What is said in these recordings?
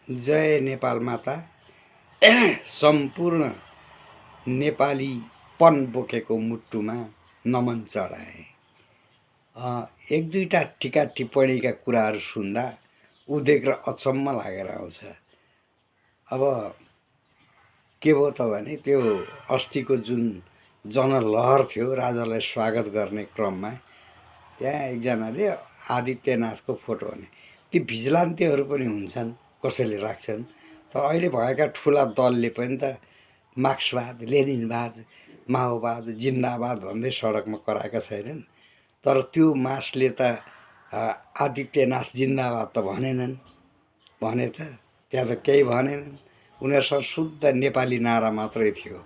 जय नेपाल माता। सम्पूर्ण नेपालीपन बोकेको मुटुमा नमन चढाए। एक दुईवटा टिका टिप्पणीका कुराहरू सुन्दा उदेक र अचम्म लागेर आउँछ। अब के भयो त भने त्यो अस्तिको जुन जनलहर थियो राजालाई स्वागत गर्ने क्रममा त्यहाँ एकजनाले आदित्यनाथको फोटो भने ती भिजिलान्तेहरू पनि हुन्छन्, कसैले राख्छन्। तर अहिले भएका ठुला दलले पनि त मार्क्सवाद, लेनिनवाद, माओवाद, जिन्दाबाद भन्दै सडकमा कराएका छैनन्। तर त्यो मासले त आदित्यनाथ जिन्दाबाद त भनेनन्। भने त त्यहाँ त केही भनेनन्। उनीहरूसँग शुद्ध नेपाली नारा मात्रै थियो।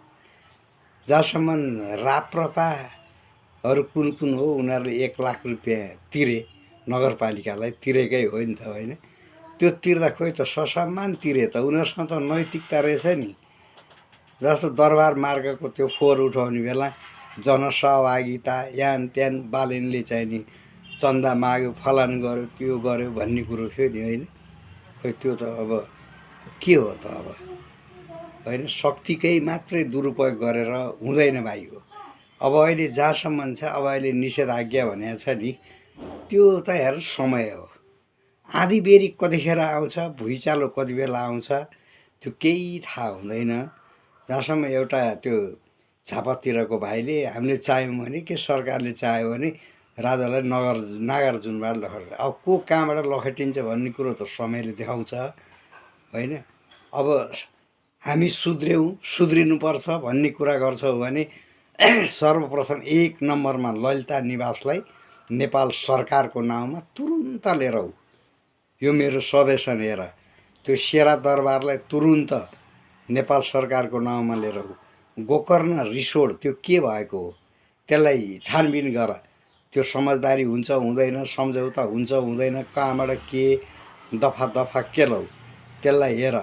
जहाँसम्म राप्रपाहरू कुन कुन हो, उनीहरूले 1 लाख रुपियाँ तिरे, नगरपालिकालाई तिरेकै हो नि त, होइन? त्यो तिर्दा खोइ त ससम्मान तिरे त, उनीहरूसँग त नैतिकता रहेछ नि। जस्तो दरबार मार्गको त्यो फोहोर उठाउने बेला जनसहभागिता यान त्यान बालेनले चाहिँ नि चन्दा माग्यो, फलान गर्यो, त्यो गर्यो भन्ने कुरो थियो नि, होइन? खोइ त्यो त अब के हो त अब, होइन? शक्तिकै मात्रै दुरुपयोग गरेर हुँदैन भाइ हो। अब अहिले जहाँसम्म छ, अब अहिले निषेधाज्ञा भनेको छ नि, त्यो त हेर समय हो। आधी बेरी कतिखेर आउँछ, भुइँचालो कति बेला आउँछ, त्यो केही थाहा हुँदैन। जहाँसम्म एउटा त्यो झापातिरको भाइले हामीले चाह्यौँ भने के सरकारले चाह्यो भने राजालाई नागार्जुनबाट लखेट्छ। अब को कहाँबाट लखेटिन्छ भन्ने कुरो त समयले देखाउँछ, होइन? अब हामी सुध्र्यौँ, सुध्रिनुपर्छ भन्ने कुरा गर्छौँ भने सर्वप्रथम 1 नम्बरमा ललिता निवासलाई नेपाल सरकारको नाउँमा तुरुन्त लिएर आऊ। यो मेरो सजेसन हेर। त्यो सेरा दरबारलाई तुरुन्त नेपाल सरकारको नाउँमा लिएर आऊ। गोकर्ण रिसोर्ट त्यो के भएको हो, त्यसलाई छानबिन गर। त्यो समझदारी हुन्छ हुँदैन, सम्झौता हुन्छ हुँदैन, कहाँबाट के दफा दफा के लौ, त्यसलाई हेर।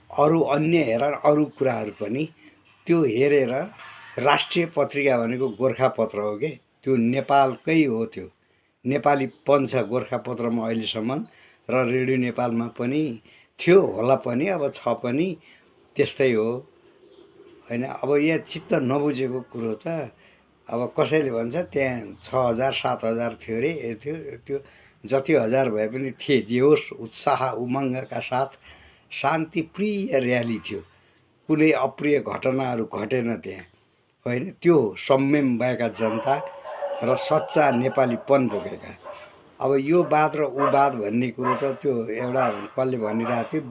अरू अन्य हेर, अरू कुराहरू पनि त्यो हेरेर। राष्ट्रिय पत्रिका भनेको गोर्खापत्र हो के, त्यो नेपालकै हो। त्यो नेपालीपन छ गोर्खापत्रमा अहिलेसम्म, र रेडियो नेपालमा पनि थियो होला पनि, अब छ पनि, त्यस्तै हो, होइन? अब यहाँ चित्त नबुझेको कुरो त अब कसैले भन्छ त्यहाँ 6000 7000 थियो अरे, थियो त्यो जति हजार भए पनि थिए, जे होस् उत्साह उमङ्गका साथ शान्तिप्रिय र्याली थियो। कुनै अप्रिय घटनाहरू घटेन त्यहाँ, होइन? त्यो संयम भएका जनता र सच्चा नेपालीपन बोकेका। अब यो वाद र ऊ वाद भन्ने कुरो त त्यो एउटा कसले भनिरहेको थियो,